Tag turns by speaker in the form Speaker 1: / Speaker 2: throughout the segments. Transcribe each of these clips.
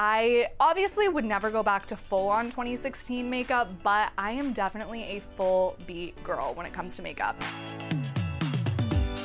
Speaker 1: I obviously would never go back to full-on 2016 makeup, but I am definitely a full beat girl when it comes to makeup.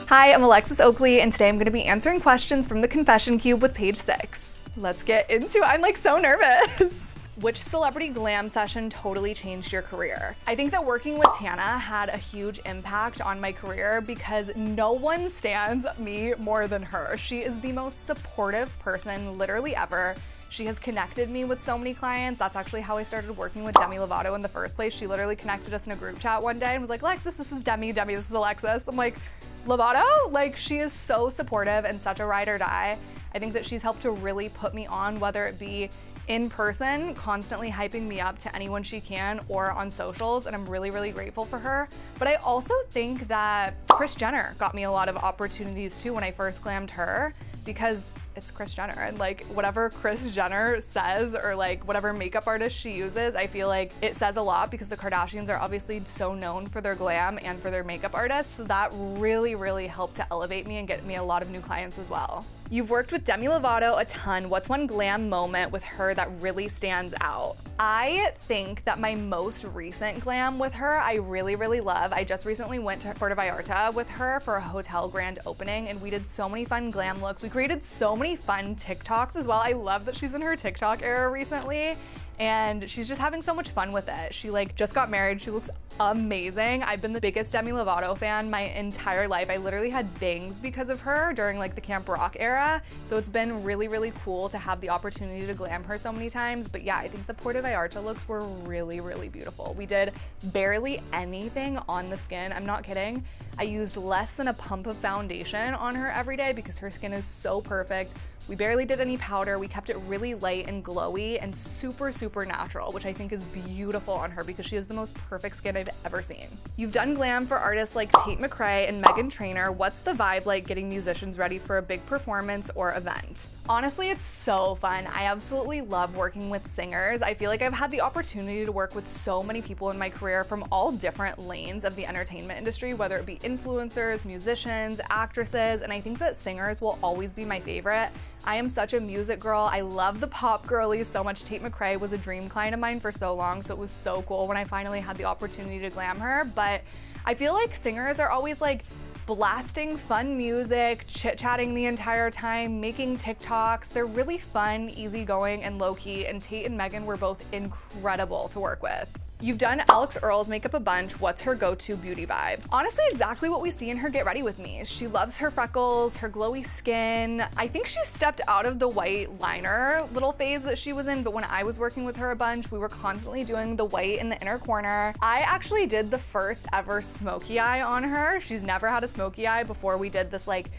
Speaker 1: Hi, I'm Alexis Oakley, and today I'm gonna be answering questions from the Confession Cube with page 6. Let's get into it. I'm like so nervous. Which celebrity glam session totally changed your career? I think that working with Tana had a huge impact on my career because no one stands me more than her. She is the most supportive person literally ever. She has connected me with so many clients. That's actually how I started working with Demi Lovato in the first place. She literally connected us in a group chat one day and was like, Alexis, this is Demi, Demi, this is Alexis. I'm like, Lovato? Like, she is so supportive and such a ride or die. I think that she's helped to really put me on, whether it be in person, constantly hyping me up to anyone she can, or on socials, and I'm really, really grateful for her. But I also think that Kris Jenner got me a lot of opportunities too when I first glammed her, because it's Kris Jenner, and like whatever Kris Jenner says or like whatever makeup artist she uses, I feel like it says a lot because the Kardashians are obviously so known for their glam and for their makeup artists, so that really, really helped to elevate me and get me a lot of new clients as well. You've worked with Demi Lovato a ton. What's one glam moment with her that really stands out? I think that my most recent glam with her, I really, really love. I just recently went to Puerto Vallarta with her for a hotel grand opening, and we did so many fun glam looks. We created so many fun TikToks as well. I love that she's in her TikTok era recently, and she's just having so much fun with it. She like just got married. She looks amazing. I've been the biggest Demi Lovato fan my entire life. I literally had bangs because of her during like the Camp Rock era. So it's been really, really cool to have the opportunity to glam her so many times. But yeah, I think the Puerto Vallarta looks were really, really beautiful. We did barely anything on the skin. I'm not kidding. I used less than a pump of foundation on her every day because her skin is so perfect. We barely did any powder. We kept it really light and glowy and super, super natural, which I think is beautiful on her because she has the most perfect skin I've ever seen. You've done glam for artists like Tate McRae and Meghan Trainor. What's the vibe like getting musicians ready for a big performance or event? Honestly, it's so fun. I absolutely love working with singers. I feel like I've had the opportunity to work with so many people in my career from all different lanes of the entertainment industry, whether it be influencers, musicians, actresses, and I think that singers will always be my favorite. I am such a music girl. I love the pop girlies so much. Tate McRae was a dream client of mine for so long, so it was so cool when I finally had the opportunity to glam her. But I feel like singers are always like blasting fun music, chit-chatting the entire time, making TikToks. They're really fun, easygoing, and low-key, and Tate and Meghan were both incredible to work with. You've done Alix Earle's makeup a bunch. What's her go-to beauty vibe? Honestly, exactly what we see in her Get Ready With Me. She loves her freckles, her glowy skin. I think she stepped out of the white liner little phase that she was in, but when I was working with her a bunch, we were constantly doing the white in the inner corner. I actually did the first ever smoky eye on her. She's never had a smoky eye before we did this like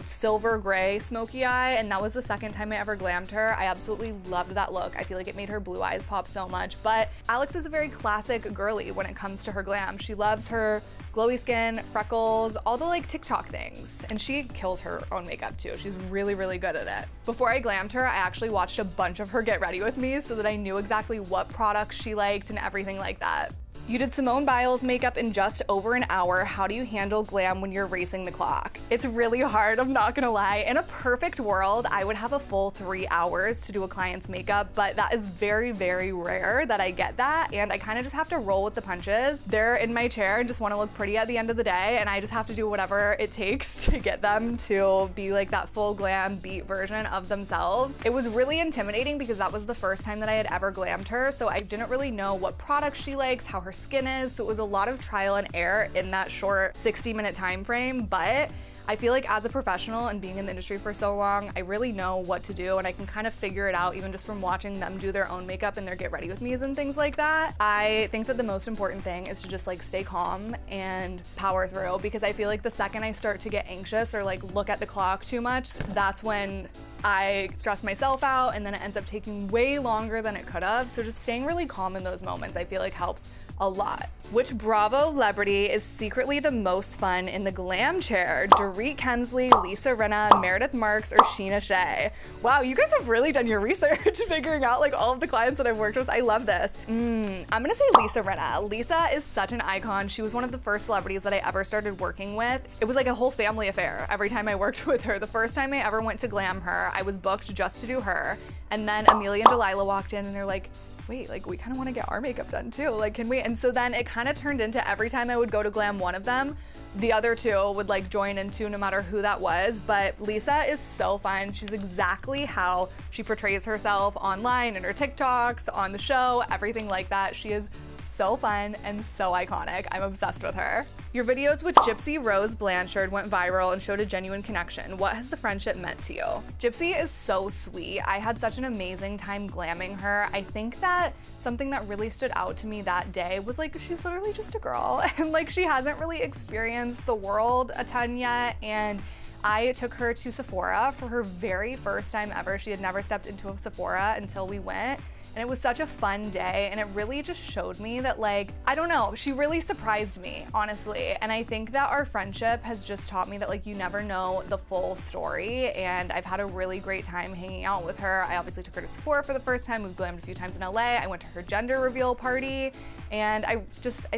Speaker 1: silver gray smoky eye, and that was the second time I ever glammed her. I absolutely loved that look. I feel like it made her blue eyes pop so much. But Alix is a very classic girly when it comes to her glam. She loves her glowy skin, freckles, all the like TikTok things, and she kills her own makeup too. She's really, really good at it. Before I glammed her, I actually watched a bunch of her Get Ready With Me so that I knew exactly what products she liked and everything like that. You did Simone Biles makeup in just over an hour. How do you handle glam when you're racing the clock? It's really hard, I'm not gonna lie. In a perfect world, I would have a full 3 hours to do a client's makeup, but that is very, very rare that I get that, and I kind of just have to roll with the punches. They're in my chair and just want to look pretty at the end of the day, and I just have to do whatever it takes to get them to be like that full glam beat version of themselves. It was really intimidating because that was the first time that I had ever glammed her, so I didn't really know what products she likes, how her skin is, so it was a lot of trial and error in that short 60-minute time frame. But I feel like as a professional and being in the industry for so long, I really know what to do, and I can kind of figure it out even just from watching them do their own makeup and their Get Ready With Me's and things like that. I think that the most important thing is to just like stay calm and power through, because I feel like the second I start to get anxious or like look at the clock too much, that's when I stress myself out, and then it ends up taking way longer than it could have. So just staying really calm in those moments, I feel like helps a lot. Which Bravo celebrity is secretly the most fun in the glam chair? Dorit Kemsley, Lisa Rinna, Meredith Marks, or Sheena Shea? Wow, you guys have really done your research figuring out like all of the clients that I've worked with. I love this. I'm gonna say Lisa Rinna. Lisa is such an icon. She was one of the first celebrities that I ever started working with. It was like a whole family affair every time I worked with her. The first time I ever went to glam her, her. I was booked just to do her. And then Amelia and Delilah walked in and they're like, wait, like we kind of want to get our makeup done too. Like, can we? And so then it kind of turned into every time I would go to glam one of them, the other two would like join in too, no matter who that was. But Lisa is so fun. She's exactly how she portrays herself online, in her TikToks, on the show, everything like that. She is so fun and so iconic. I'm obsessed with her. Your videos with Gypsy Rose Blanchard went viral and showed a genuine connection. What has the friendship meant to you? Gypsy is so sweet. I had such an amazing time glamming her. I think that something that really stood out to me that day was like, she's literally just a girl and like she hasn't really experienced the world a ton yet. And I took her to Sephora for her very first time ever. She had never stepped into a Sephora until we went. And it was such a fun day, and it really just showed me that, like, I don't know, she really surprised me, honestly. And I think that our friendship has just taught me that, like, you never know the full story, and I've had a really great time hanging out with her. I obviously took her to Sephora for the first time. We've glammed a few times in LA. I went to her gender reveal party, and I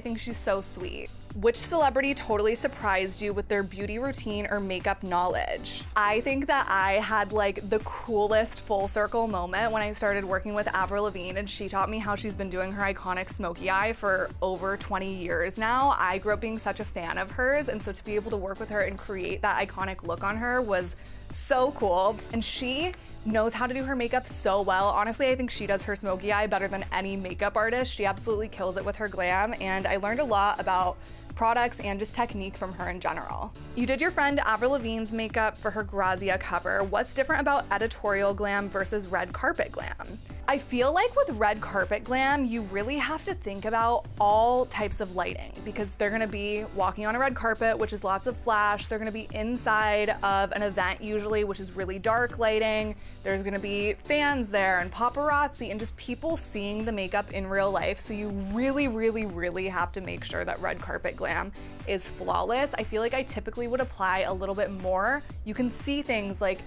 Speaker 1: think she's so sweet. Which celebrity totally surprised you with their beauty routine or makeup knowledge? I think that I had like the coolest full circle moment when I started working with Avril Lavigne and she taught me how she's been doing her iconic smoky eye for over 20 years now. I grew up being such a fan of hers, and so to be able to work with her and create that iconic look on her was so cool. And she knows how to do her makeup so well. Honestly, I think she does her smoky eye better than any makeup artist. She absolutely kills it with her glam, and I learned a lot about products and just technique from her in general. You did your friend Avril Lavigne's makeup for her Grazia cover. What's different about editorial glam versus red carpet glam? I feel like with red carpet glam, you really have to think about all types of lighting because they're gonna be walking on a red carpet, which is lots of flash. They're gonna be inside of an event usually, which is really dark lighting. There's gonna be fans there and paparazzi and just people seeing the makeup in real life. So you really, really, really have to make sure that red carpet glam is flawless. I feel like I typically would apply a little bit more. You can see things like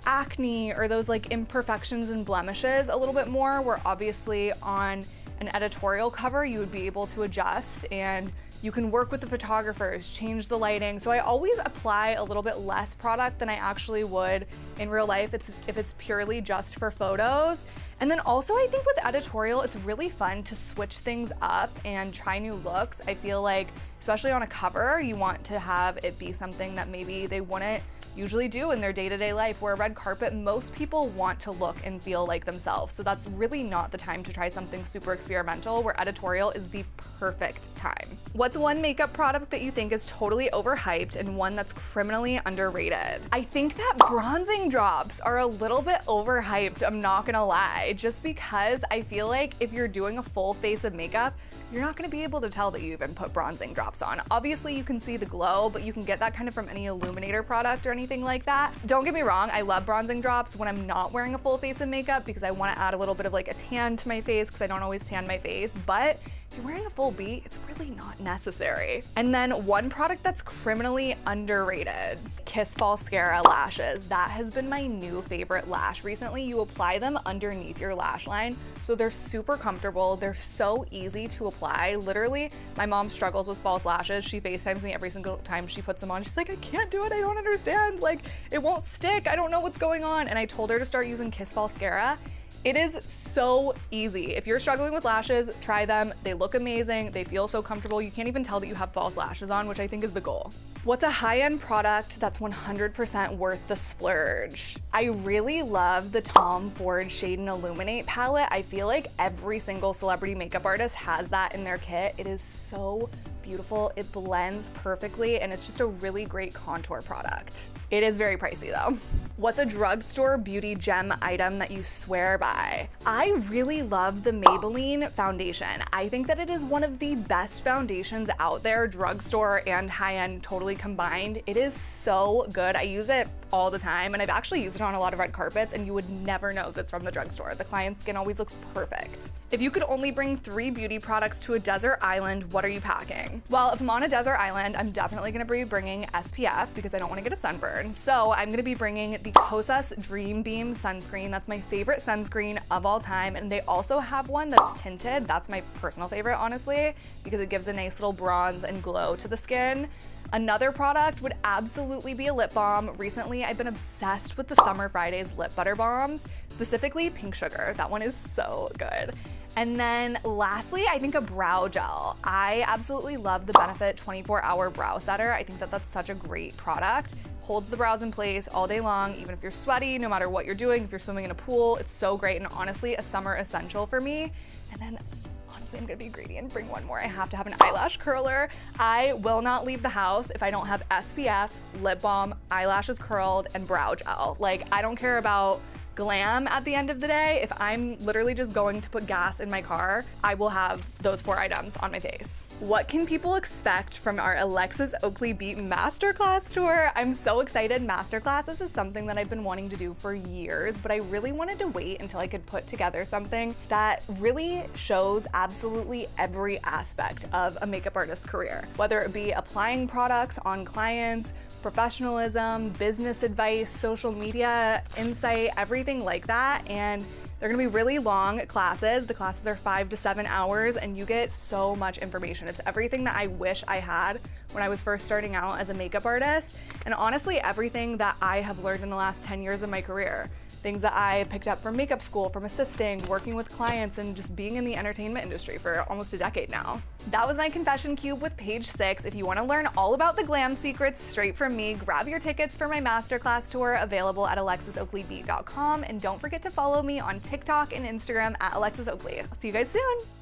Speaker 1: acne or those like imperfections and blemishes a little bit more, where obviously on an editorial cover you would be able to adjust and you can work with the photographers, change the lighting. So I always apply a little bit less product than I actually would in real life if it's purely just for photos. And then also I think with editorial, it's really fun to switch things up and try new looks. I feel like, especially on a cover, you want to have it be something that maybe they wouldn't usually do in their day-to-day life, where a red carpet, most people want to look and feel like themselves. So that's really not the time to try something super experimental, where editorial is the perfect time. What's one makeup product that you think is totally overhyped and one that's criminally underrated? I think that bronzing drops are a little bit overhyped, I'm not gonna lie, just because I feel like if you're doing a full face of makeup, you're not gonna be able to tell that you even put bronzing drops on. Obviously you can see the glow, but you can get that kind of from any illuminator product or anything like that. Don't get me wrong, I love bronzing drops when I'm not wearing a full face of makeup because I wanna add a little bit of like a tan to my face because I don't always tan my face, but if you're wearing a full beat, it's really not necessary. And then one product that's criminally underrated, Kiss Falscara lashes. That has been my new favorite lash recently. You apply them underneath your lash line, so they're super comfortable. They're so easy to apply. Literally, my mom struggles with false lashes. She FaceTimes me every single time she puts them on. She's like, I can't do it, I don't understand. Like, it won't stick, I don't know what's going on. And I told her to start using Kiss Falscara. It is so easy. If you're struggling with lashes, try them. They look amazing. They feel so comfortable. You can't even tell that you have false lashes on, which I think is the goal. What's a high-end product that's 100% worth the splurge? I really love the Tom Ford Shade and Illuminate palette. I feel like every single celebrity makeup artist has that in their kit. It is so beautiful. It blends perfectly, and it's just a really great contour product. It is very pricey though. What's a drugstore beauty gem item that you swear by? I really love the Maybelline foundation. I think that it is one of the best foundations out there, drugstore and high-end totally combined. It is so good. I use it all the time, and I've actually used it on a lot of red carpets, and you would never know that's from the drugstore. The client's skin always looks perfect. If you could only bring 3 beauty products to a desert island, what are you packing? Well, if I'm on a desert island, I'm definitely gonna be bringing SPF because I don't wanna get a sunburn. So I'm gonna be bringing the Kosas Dream Beam sunscreen. That's my favorite sunscreen of all time. And they also have one that's tinted. That's my personal favorite, honestly, because it gives a nice little bronze and glow to the skin. Another product would absolutely be a lip balm. Recently, I've been obsessed with the Summer Fridays lip butter balms, specifically Pink Sugar. That one is so good. And then lastly, I think a brow gel. I absolutely love the Benefit 24-hour brow setter. I think that that's such a great product. Holds the brows in place all day long, even if you're sweaty, no matter what you're doing, if you're swimming in a pool, it's so great and honestly a summer essential for me. And then honestly, I'm gonna be greedy and bring one more. I have to have an eyelash curler. I will not leave the house if I don't have SPF, lip balm, eyelashes curled, and brow gel. Like, I don't care about glam at the end of the day. If I'm literally just going to put gas in my car, I will have those 4 items on my face. What can people expect from our Alexis Oakley Beat masterclass tour? I'm so excited. Masterclasses is something that I've been wanting to do for years, but I really wanted to wait until I could put together something that really shows absolutely every aspect of a makeup artist's career, whether it be applying products on clients, professionalism, business advice, social media, insight, everything like that. And they're gonna be really long classes. The classes are 5 to 7 hours and you get so much information. It's everything that I wish I had when I was first starting out as a makeup artist. And honestly, everything that I have learned in the last 10 years of my career. Things that I picked up from makeup school, from assisting, working with clients, and just being in the entertainment industry for almost a decade now. That was my confession cube with page 6. If you want to learn all about the glam secrets straight from me, grab your tickets for my masterclass tour available at alexisoakleybeat.com, and don't forget to follow me on TikTok and Instagram at Alexis Oakley. I'll see you guys soon.